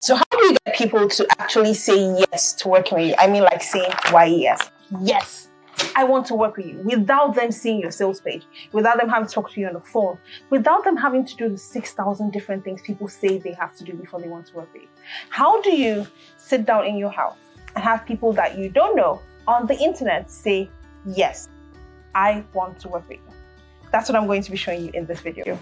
So how do you get people to actually say yes to working with you? I mean, like saying why yes. Yes, I want to work with you, without them seeing your sales page, without them having to talk to you on the phone, without them having to do the 6,000 different things people say they have to do before they want to work with you. How do you sit down in your house and have people that you don't know on the internet say, yes, I want to work with you? That's what I'm going to be showing you in this video.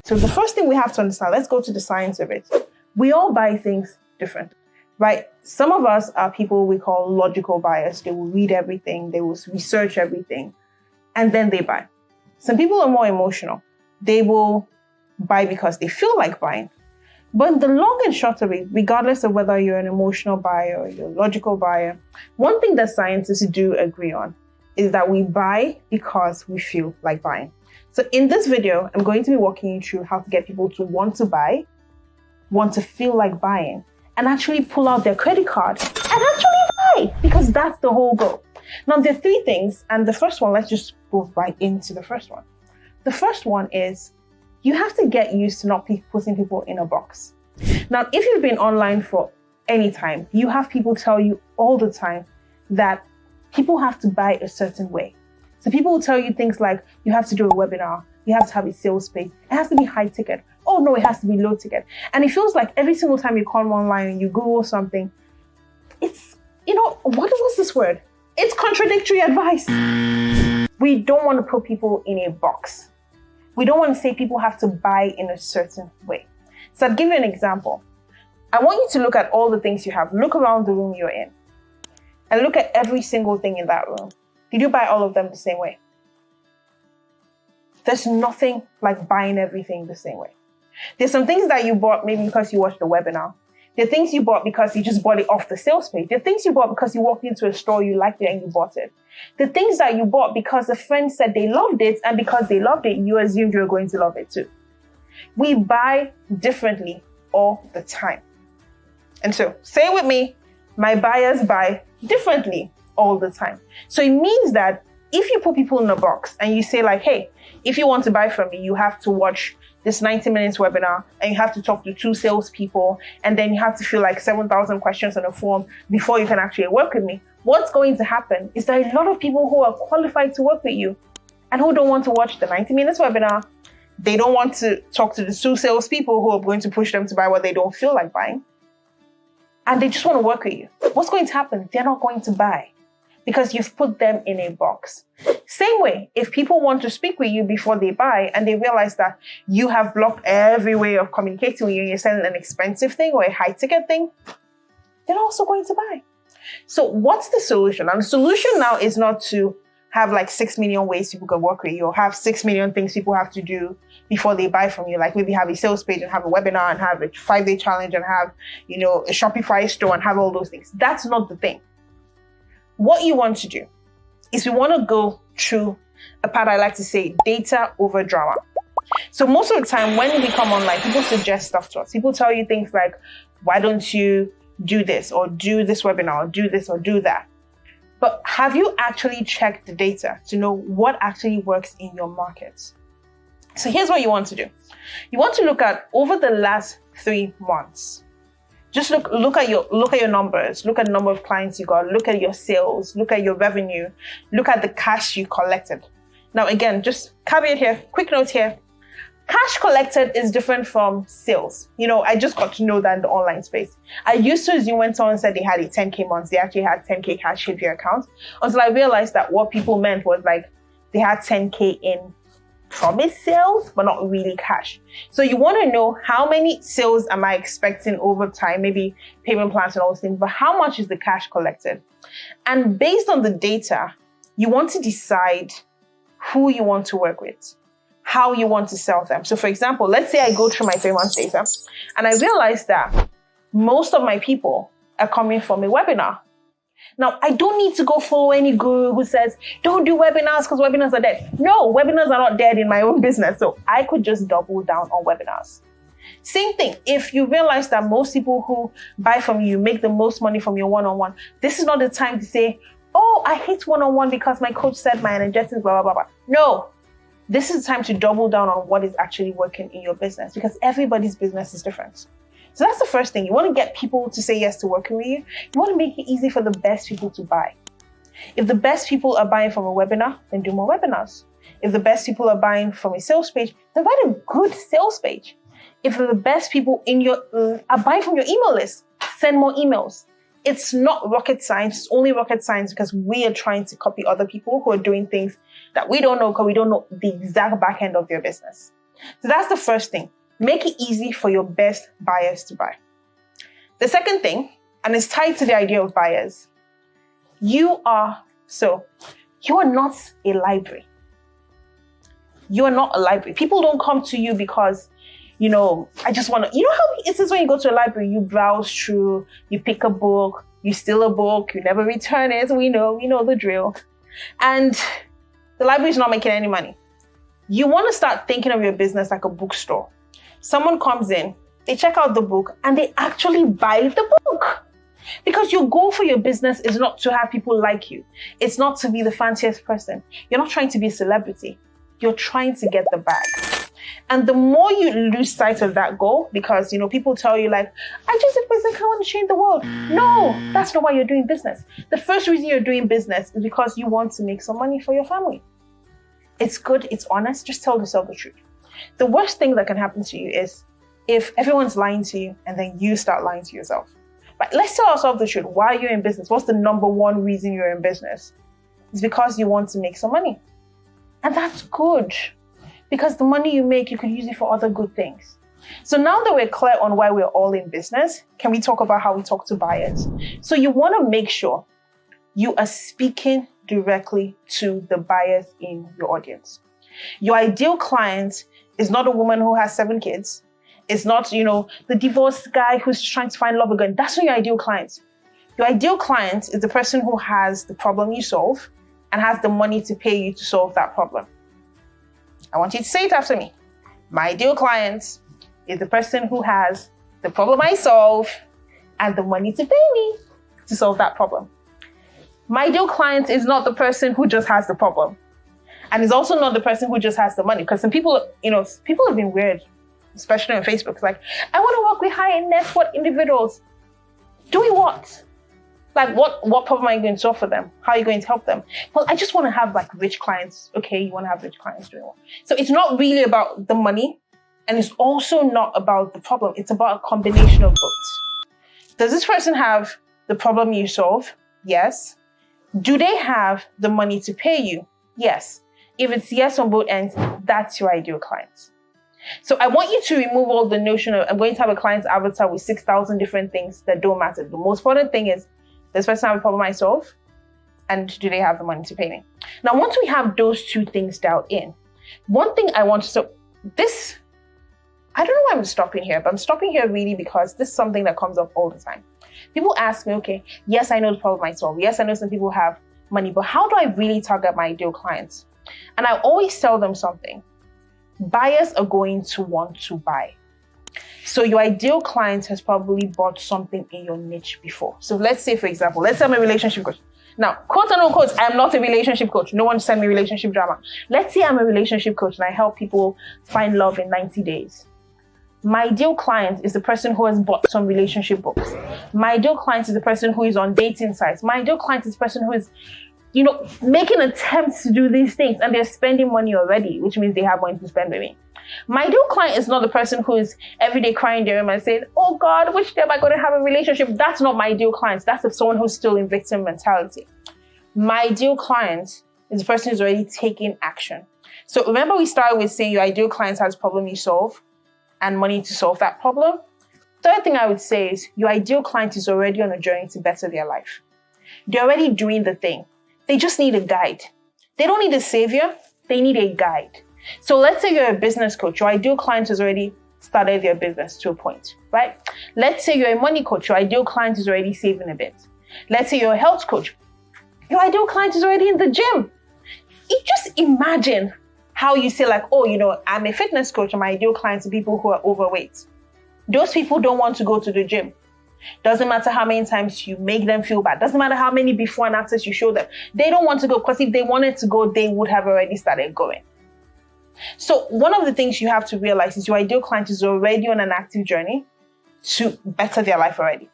So the first thing we have to understand, let's go to the science of it. We all buy things different, right? Some of us are people we call logical buyers. They will read everything, they will research everything, and then they buy. Some people are more emotional. They will buy because they feel like buying. But the long and short of it, regardless of whether you're an emotional buyer or you're a logical buyer, one thing that scientists do agree on is that we buy because we feel like buying. So in this video, I'm going to be walking you through how to get people to want to buy, want to feel like buying, and actually pull out their credit card and actually buy, because that's the whole goal. Now, there are three things, and the first one, let's just go right into the first one. The first one is you have to get used to not putting people in a box. Now, if you've been online for any time, you have people tell you all the time that people have to buy a certain way. So people will tell you things like, you have to do a webinar, you have to have a sales page, it has to be high ticket. Oh no, it has to be low ticket. And it feels like every single time you come online and you Google something, it's, what was this word? It's contradictory advice. We don't want to put people in a box. We don't want to say people have to buy in a certain way. So I'll give you an example. I want you to look at all the things you have. Look around the room you're in and look at every single thing in that room. Did you buy all of them the same way? There's nothing like buying everything the same way. There's some things that you bought maybe because you watched the webinar. There are things you bought because you just bought it off the sales page. There are things you bought because you walked into a store, you liked it and you bought it. The things that you bought because a friend said they loved it, and because they loved it, you assumed you were going to love it too. We buy differently all the time. And so, say it with me, my buyers buy differently all the time. So it means that if you put people in a box and you say like, hey, if you want to buy from me, you have to watch this 90 minutes webinar and you have to talk to 2 salespeople and then you have to fill like 7,000 questions on a form before you can actually work with me. What's going to happen is there are a lot of people who are qualified to work with you and who don't want to watch the 90 minutes webinar. They don't want to talk to the 2 salespeople who are going to push them to buy what they don't feel like buying. And they just want to work with you. What's going to happen? They're not going to buy, because you've put them in a box. Same way, if people want to speak with you before they buy and they realize that you have blocked every way of communicating with you and you're selling an expensive thing or a high ticket thing, they're also going to buy. So what's the solution? And the solution now is not to have like 6 million ways people can work with you or have 6 million things people have to do before they buy from you. Like maybe have a sales page and have a webinar and have a 5-day challenge and have, a Shopify store and have all those things. That's not the thing. What you want to do is we want to go through a part I like to say, data over drama. So most of the time when we come online, people suggest stuff to us. People tell you things like, why don't you do this or do this webinar or do this or do that? But have you actually checked the data to know what actually works in your markets? So here's what you want to do. You want to look at over the last 3 months. Just look at your numbers, look at the number of clients you got, look at your sales, look at your revenue, look at the cash you collected. Now again, just caveat here, quick note here. Cash collected is different from sales. I just got to know that in the online space. I used to assume when someone said they had a 10K month, they actually had 10K cash hit your account, until I realized that what people meant was like they had 10K in promised sales, but not really cash. So you want to know how many sales am I expecting over time, maybe payment plans and all those things, but how much is the cash collected? And based on the data, you want to decide who you want to work with, how you want to sell them. So for example, let's say I go through my 3 months data and I realize that most of my people are coming from a webinar. Now, I don't need to go follow any guru who says, don't do webinars because webinars are dead. No, webinars are not dead in my own business. So I could just double down on webinars. Same thing. If you realize that most people who buy from you make the most money from your one-on-one, this is not the time to say, oh, I hate one-on-one because my coach said my energetics, blah, blah, blah, blah. No, this is the time to double down on what is actually working in your business, because everybody's business is different. So that's the first thing. You want to get people to say yes to working with you. You want to make it easy for the best people to buy. If the best people are buying from a webinar, then do more webinars. If the best people are buying from a sales page, then write a good sales page. If the best people in your are buying from your email list, send more emails. It's not rocket science. It's only rocket science because we are trying to copy other people who are doing things that we don't know because we don't know the exact back end of their business. So that's the first thing. Make it easy for your best buyers to buy. The second thing, and it's tied to the idea of buyers, you are not a library. You are not a library. People don't come to you because, I just want to, how it is when you go to a library, you browse through, you pick a book, you steal a book, you never return it. We know the drill. And the library is not making any money. You want to start thinking of your business like a bookstore. Someone comes in, they check out the book, and they actually buy the book. Because your goal for your business is not to have people like you. It's not to be the fanciest person. You're not trying to be a celebrity. You're trying to get the bag. And the more you lose sight of that goal, because, people tell you like, I just did business, I want to change the world. No, that's not why you're doing business. The first reason you're doing business is because you want to make some money for your family. It's good, it's honest, just tell yourself the truth. The worst thing that can happen to you is if everyone's lying to you and then you start lying to yourself. But let's tell ourselves the truth. Why are you in business? What's the number one reason you're in business? It's because you want to make some money. And that's good. Because the money you make, you could use it for other good things. So now that we're clear on why we're all in business, can we talk about how we talk to buyers? So you want to make sure you are speaking directly to the buyers in your audience. Your ideal client is not a woman who has 7 kids. It's not, the divorced guy who's trying to find love again. That's not your ideal client. Your ideal client is the person who has the problem you solve and has the money to pay you to solve that problem. I want you to say it after me. My ideal client is the person who has the problem I solve and the money to pay me to solve that problem. My ideal client is not the person who just has the problem. And is also not the person who just has the money. Because some people, people have been weird, especially on Facebook. It's like, I want to work with high net worth individuals. Doing what? Like, what problem are you going to solve for them? How are you going to help them? Well, I just want to have rich clients. Okay, you want to have rich clients doing what? So it's not really about the money. And it's also not about the problem. It's about a combination of both. Does this person have the problem you solve? Yes. Do they have the money to pay you? Yes. If it's yes on both ends, that's your ideal client. So I want you to remove all the notion of, I'm going to have a client's avatar with 6,000 different things that don't matter. The most important thing is, does this person have a problem I solve? And do they have the money to pay me? Now, once we have those two things dialed in, one thing I want to, I don't know why I'm stopping here, but I'm stopping here really because this is something that comes up all the time. People ask me, okay, yes, I know the problem I solve. Yes, I know some people have money, but how do I really target my ideal clients? And I always tell them something. Buyers are going to want to buy. So your ideal client has probably bought something in your niche before. So let's say, for example, let's say I'm a relationship coach. Now, quote and unquote, I'm not a relationship coach. No one send me relationship drama. Let's say I'm a relationship coach and I help people find love in 90 days. My ideal client is the person who has bought some relationship books. My ideal client is the person who is on dating sites. My ideal client is the person who is, making attempts to do these things and they're spending money already, which means they have money to spend with me. My ideal client is not the person who is every day crying their room and saying, oh God, which day am I going to have a relationship? That's not my ideal client. That's someone who's still in victim mentality. My ideal client is the person who's already taking action. So remember we started with saying your ideal client has a problem you solve and money to solve that problem. Third thing I would say is your ideal client is already on a journey to better their life. They're already doing the thing. They just need a guide. They don't need a savior. They need a guide. So let's say you're a business coach. Your ideal client has already started their business to a point, right? Let's say you're a money coach. Your ideal client is already saving a bit. Let's say you're a health coach. Your ideal client is already in the gym. Just imagine how you say I'm a fitness coach and my ideal clients are people who are overweight. Those people don't want to go to the gym. Doesn't matter how many times you make them feel bad. Doesn't matter how many before and afters you show them. They don't want to go, because if they wanted to go, they would have already started going. So one of the things you have to realize is your ideal client is already on an active journey to better their life already.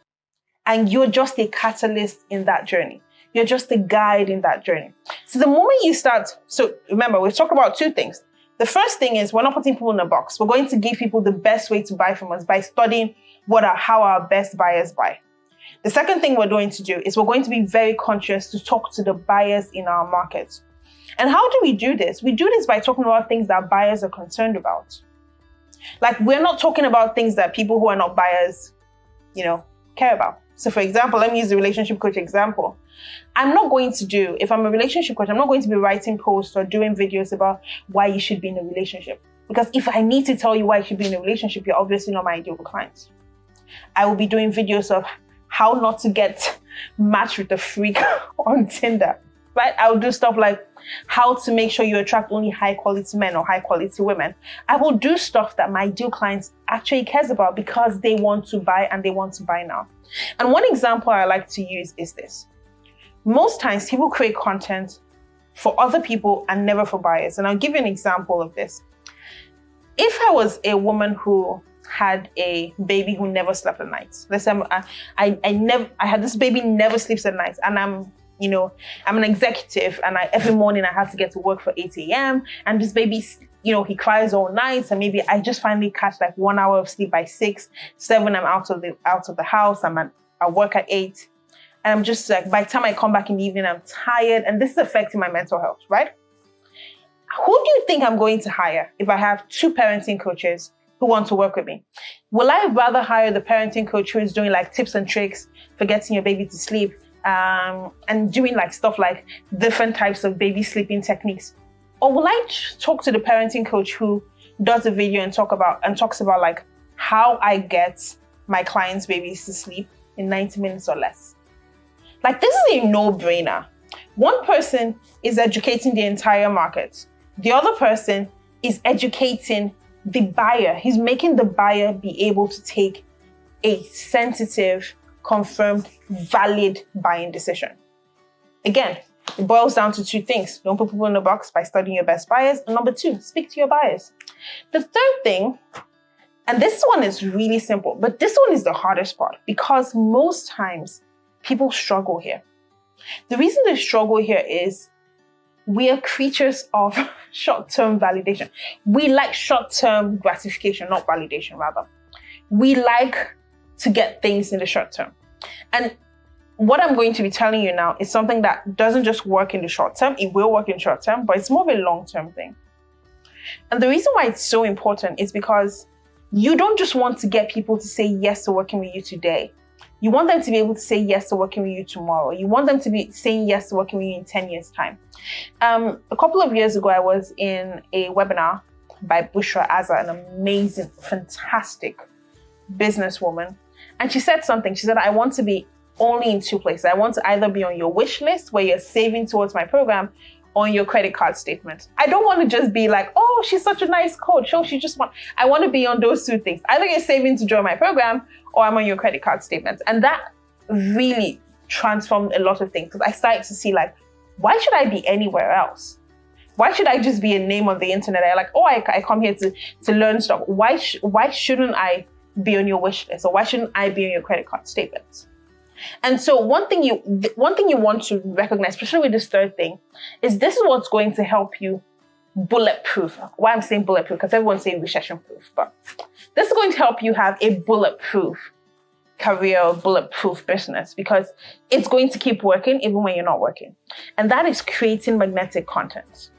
And you're just a catalyst in that journey. You're just a guide in that journey. So the moment you start, so remember, we've talked about two things. The first thing is we're not putting people in a box. We're going to give people the best way to buy from us by studying how our best buyers buy. The second thing we're going to do is we're going to be very conscious to talk to the buyers in our market. And how do we do this? We do this by talking about things that buyers are concerned about. Like, we're not talking about things that people who are not buyers, care about. So for example, let me use the relationship coach example. If I'm a relationship coach, I'm not going to be writing posts or doing videos about why you should be in a relationship. Because if I need to tell you why you should be in a relationship, you're obviously not my ideal client. I will be doing videos of how not to get matched with a freak on Tinder, right? I'll do stuff like how to make sure you attract only high quality men or high quality women. I will do stuff that my ideal clients actually cares about because they want to buy and they want to buy now. And one example I like to use is this. Most times people create content for other people and never for buyers. And I'll give you an example of this. If I was a woman who had a baby who never slept at night, let's say I had this baby never sleeps at night, and I'm an executive, and every morning I have to get to work for 8 a.m. and this baby, he cries all night, and maybe I just finally catch like 1 hour of sleep by 6, 7, I'm out of the house, I work at 8, and I'm just like, by the time I come back in the evening, I'm tired, and this is affecting my mental health, right? Who do you think I'm going to hire if I have 2 parenting coaches who want to work with me? Will I rather hire the parenting coach who is doing like tips and tricks for getting your baby to sleep, and doing like stuff like different types of baby sleeping techniques? Or will I talk to the parenting coach who does a video and talks about like how I get my clients' babies to sleep in 90 minutes or less? Like, this is a no-brainer. One person is educating the entire market. The other person is educating the buyer. He's making the buyer be able to take a sensitive, confirmed, valid buying decision. Again, it boils down to 2 things. Don't put people in a box by studying your best buyers. And number 2, speak to your buyers. The third thing, and this one is really simple, but this one is the hardest part because most times people struggle here. The reason they struggle here is we are creatures of short-term validation. We like short-term gratification, not validation, rather. We like to get things in the short term. And what I'm going to be telling you now is something that doesn't just work in the short term. It will work in short term, but it's more of a long-term thing. And the reason why it's so important is because you don't just want to get people to say yes to working with you today. You want them to be able to say yes to working with you tomorrow. You want them to be saying yes to working with you in 10 years' time. A couple of years ago, I was in a webinar by Bushra Azza, an amazing, fantastic businesswoman. And she said something. She said, I want to be only in 2 places. I want to either be on your wish list where you're saving towards my program, or on your credit card statement. I don't want to just be like, oh, she's such a nice coach. Oh, I want to be on those 2 things. Either you're saving to join my program or I'm on your credit card statement. And that really transformed a lot of things because I started to see like, why should I be anywhere else? Why should I just be a name on the internet? I come here to learn stuff. Why shouldn't I be on your wish list, or why shouldn't I be on your credit card statements? And so one thing you want to recognize, especially with this third thing, is this is what's going to help you bulletproof. Why I'm saying bulletproof, because everyone's saying recession proof, but this is going to help you have a bulletproof career or bulletproof business, because it's going to keep working even when you're not working. And that is creating magnetic content.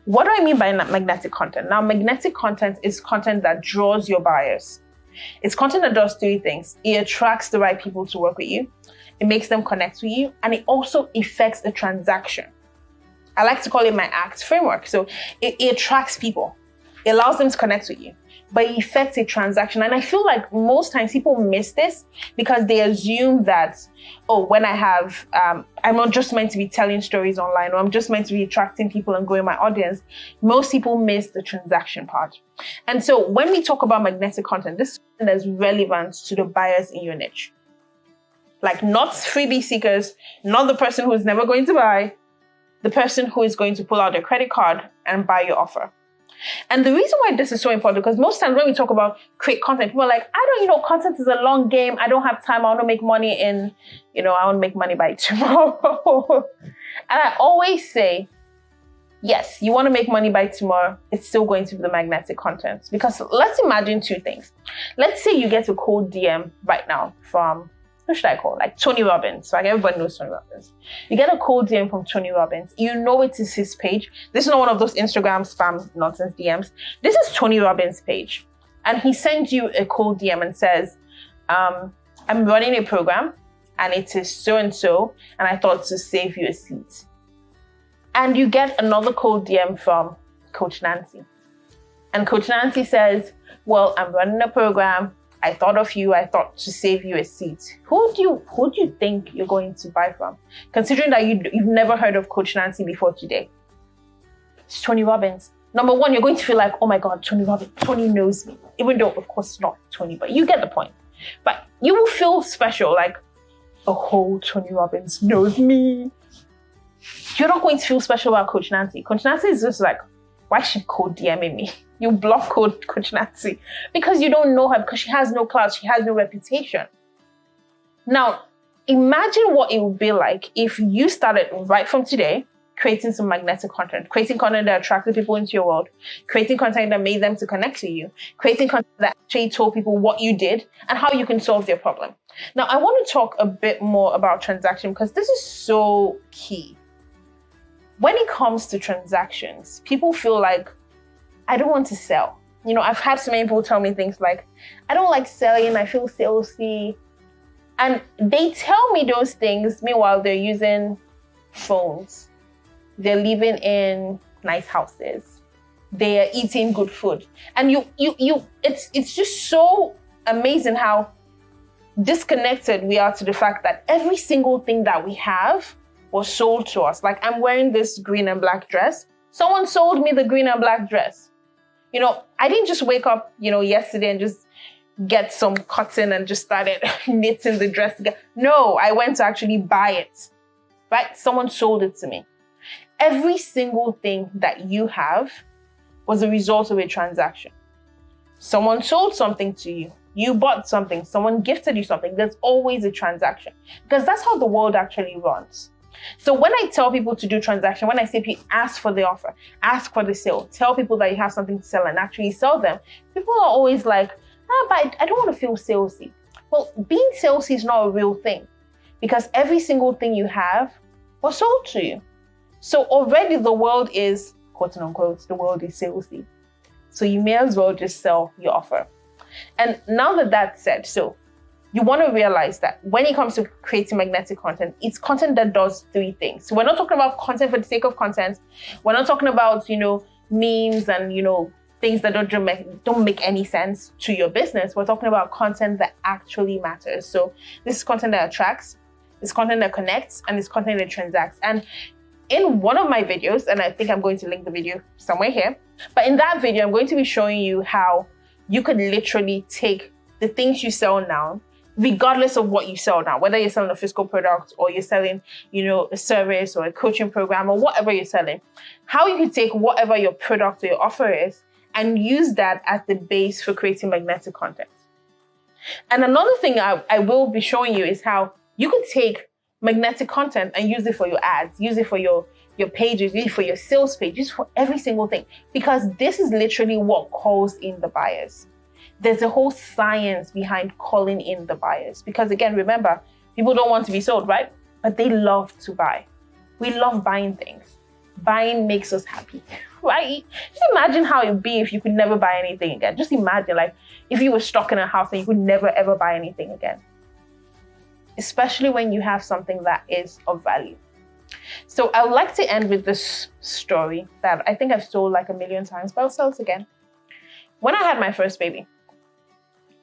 What do I mean by magnetic content? Now, magnetic content is content that draws your buyers. It's content that does 3 things. It attracts the right people to work with you. It makes them connect with you. And it also affects a transaction. I like to call it my ACT framework. So it attracts people. It allows them to connect with you. but it affects a transaction. And I feel like most times people miss this because they assume that, oh, when I have, I'm not just meant to be telling stories online, or I'm just meant to be attracting people and growing my audience. Most people miss the transaction part. And so when we talk about magnetic content, this is relevant to the buyers in your niche. Like, not freebie seekers, not the person who is never going to buy, the person who is going to pull out their credit card and buy your offer. And the reason why this is so important, because most times when we talk about create content, people are like, content is a long game. I don't have time. I want to make money I want to make money by tomorrow. And I always say, yes, you want to make money by tomorrow. It's still going to be the magnetic content. Because let's imagine two things. Let's say you get a cold DM right now from, who should I call? Like Tony Robbins. Like, everybody knows Tony Robbins. You get a cold DM from Tony Robbins. You know it is his page. This is not one of those Instagram spam nonsense DMs. This is Tony Robbins' page. And he sends you a cold DM and says, I'm running a program and it is so-and-so, and I thought to save you a seat. And you get another cold DM from Coach Nancy. And Coach Nancy says, well, I'm running a program. I thought of you. I thought to save you a seat. Who do you think you're going to buy from? Considering that you've never heard of Coach Nancy before today. It's Tony Robbins. Number one, you're going to feel like, oh my God, Tony Robbins, Tony knows me. Even though, of course, it's not Tony, but you get the point. But you will feel special, like, oh, Tony Robbins knows me. You're not going to feel special about Coach Nancy. Coach Nancy is just like, why is she cold DMing me? You block Coach Nancy because you don't know her, because she has no clout, she has no reputation. Now, imagine what it would be like if you started right from today creating some magnetic content, creating content that attracted people into your world, creating content that made them to connect to you, creating content that actually told people what you did and how you can solve their problem. Now, I want to talk a bit more about transaction because this is so key. When it comes to transactions, people feel like, I don't want to sell. I've had so many people tell me things like, I don't like selling, I feel salesy. And they tell me those things, meanwhile, they're using phones. They're living in nice houses. They're eating good food. And it's just so amazing how disconnected we are to the fact that every single thing that we have was sold to us. Like, I'm wearing this green and black dress. Someone sold me the green and black dress. I didn't just wake up, yesterday and just get some cotton and just started knitting the dress together. No, I went to actually buy it, right? Someone sold it to me. Every single thing that you have was a result of a transaction. Someone sold something to you. You bought something. Someone gifted you something. There's always a transaction because that's how the world actually runs. So when I tell people to do transaction, when I say ask for the offer, ask for the sale, tell people that you have something to sell and actually sell them, people are always like, but I don't want to feel salesy. Well, being salesy is not a real thing because every single thing you have was sold to you. So already the world is, quote unquote, the world is salesy. So you may as well just sell your offer. And now that that's said, so you want to realize that when it comes to creating magnetic content, it's content that does three things. So we're not talking about content for the sake of content. We're not talking about, memes and, things that don't make any sense to your business. We're talking about content that actually matters. So this is content that attracts, it's content that connects, and it's content that transacts. And in one of my videos, and I think I'm going to link the video somewhere here, but in that video, I'm going to be showing you how you could literally take the things you sell now, regardless of what you sell now, whether you're selling a physical product or you're selling, a service or a coaching program or whatever you're selling, how you can take whatever your product or your offer is and use that as the base for creating magnetic content. And another thing I will be showing you is how you could take magnetic content and use it for your ads, use it for your pages, use it for your sales page, use it for every single thing, because this is literally what calls in the buyers. There's a whole science behind calling in the buyers. Because again, remember, people don't want to be sold, right? But they love to buy. We love buying things. Buying makes us happy, right? Just imagine how it would be if you could never buy anything again. Just imagine, like, if you were stuck in a house and you could never, ever buy anything again. Especially when you have something that is of value. So I would like to end with this story that I think I've told like a million times, but I'll tell it again. When I had my first baby,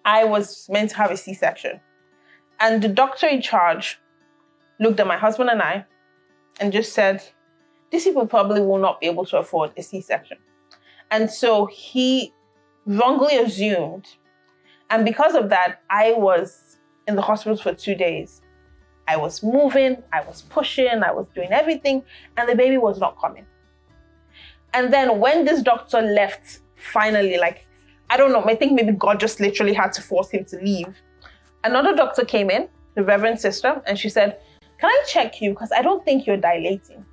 I was meant to have a C-section. And the doctor in charge looked at my husband and I and just said, these people probably will not be able to afford a C-section. And so he wrongly assumed. And because of that, I was in the hospital for 2 days. I was moving, I was pushing, I was doing everything, and the baby was not coming. And then when this doctor left, finally, like, I don't know, I think maybe God just literally had to force him to leave. Another doctor came in, the Reverend Sister, and she said, can I check you? Because I don't think you're dilating.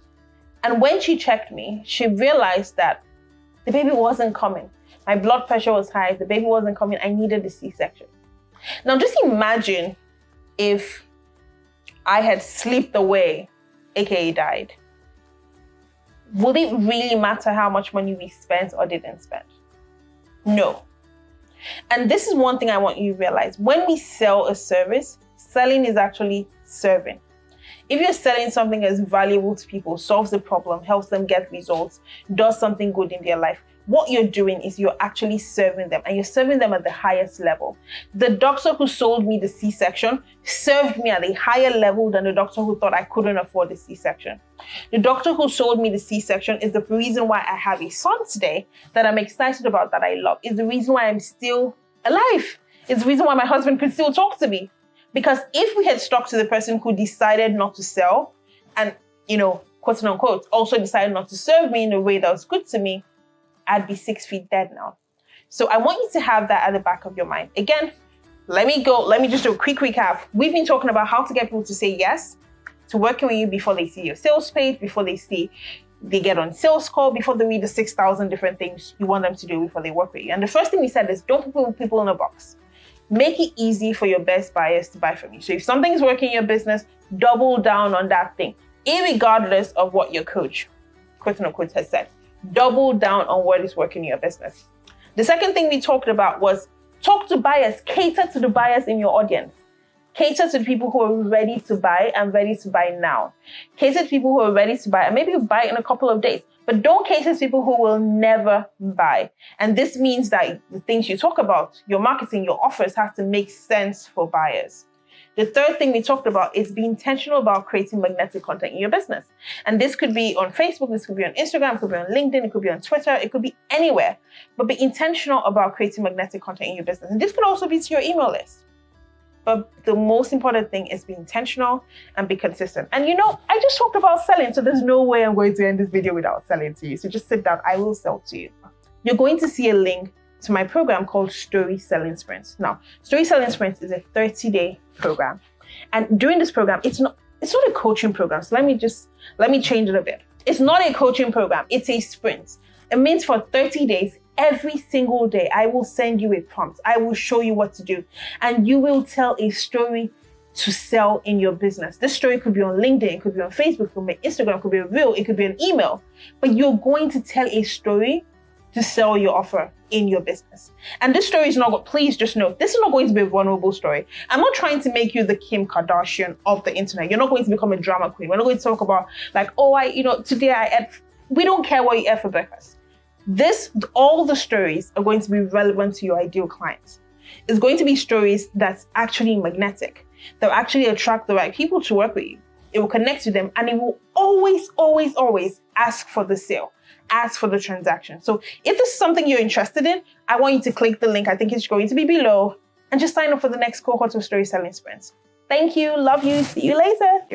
And when she checked me, she realized that the baby wasn't coming. My blood pressure was high, the baby wasn't coming, I needed a C-section. Now just imagine if I had slipped away, aka died. Would it really matter how much money we spent or didn't spend? No. And this is one thing I want you to realize. When we sell a service, selling is actually serving. If you're selling something that's valuable to people, solves a problem, helps them get results, does something good in their life, what you're doing is you're actually serving them, and you're serving them at the highest level. The doctor who sold me the C-section served me at a higher level than the doctor who thought I couldn't afford the C-section. The doctor who sold me the C-section is the reason why I have a son today that I'm excited about, that I love. It's the reason why I'm still alive. It's the reason why my husband could still talk to me. Because if we had stuck to the person who decided not to sell and, quote unquote, also decided not to serve me in a way that was good to me, I'd be 6 feet dead now. So I want you to have that at the back of your mind. Again, let me just do a quick recap. We've been talking about how to get people to say yes to working with you before they see your sales page, before they get on sales call, before they read the 6,000 different things you want them to do before they work with you. And the first thing we said is don't put people in a box. Make it easy for your best buyers to buy from you. So if something's working in your business, double down on that thing, irregardless of what your coach, quote unquote, has said. Double down on what is working in your business. The second thing we talked about was talk to buyers, cater to the buyers in your audience. Cater to the people who are ready to buy and ready to buy now. Cater to people who are ready to buy and maybe buy in a couple of days, but don't cater to people who will never buy. And this means that the things you talk about, your marketing, your offers have to make sense for buyers. The third thing we talked about is be intentional about creating magnetic content in your business. And this could be on Facebook, this could be on Instagram, it could be on LinkedIn, it could be on Twitter, it could be anywhere. But be intentional about creating magnetic content in your business. And this could also be to your email list. But the most important thing is be intentional and be consistent. And I just talked about selling, so there's no way I'm going to end this video without selling to you. So just sit down, I will sell to you. You're going to see a link to my program called Story Selling Sprints. Now, Story Selling Sprints is a 30-day program. And during this program, it's not a coaching program. So let me change it a bit. It's not a coaching program, it's a sprint. It means for 30 days, every single day, I will send you a prompt. I will show you what to do. And you will tell a story to sell in your business. This story could be on LinkedIn, it could be on Facebook, it could be Instagram, it could be a reel, it could be an email. But you're going to tell a story to sell your offer in your business. And this story is not, please just know, this is not going to be a vulnerable story. I'm not trying to make you the Kim Kardashian of the internet. You're not going to become a drama queen. We're not going to talk about today I ate, we don't care what you ate for breakfast. All the stories are going to be relevant to your ideal clients. It's going to be stories that's actually magnetic, that will actually attract the right people to work with you. It will connect to them, and it will always, always, always ask for the sale. Ask for the transaction. So if this is something you're interested in, I want you to click the link. I think it's going to be below, and just sign up for the next cohort of Story Selling Sprints. Thank you. Love you. See you later.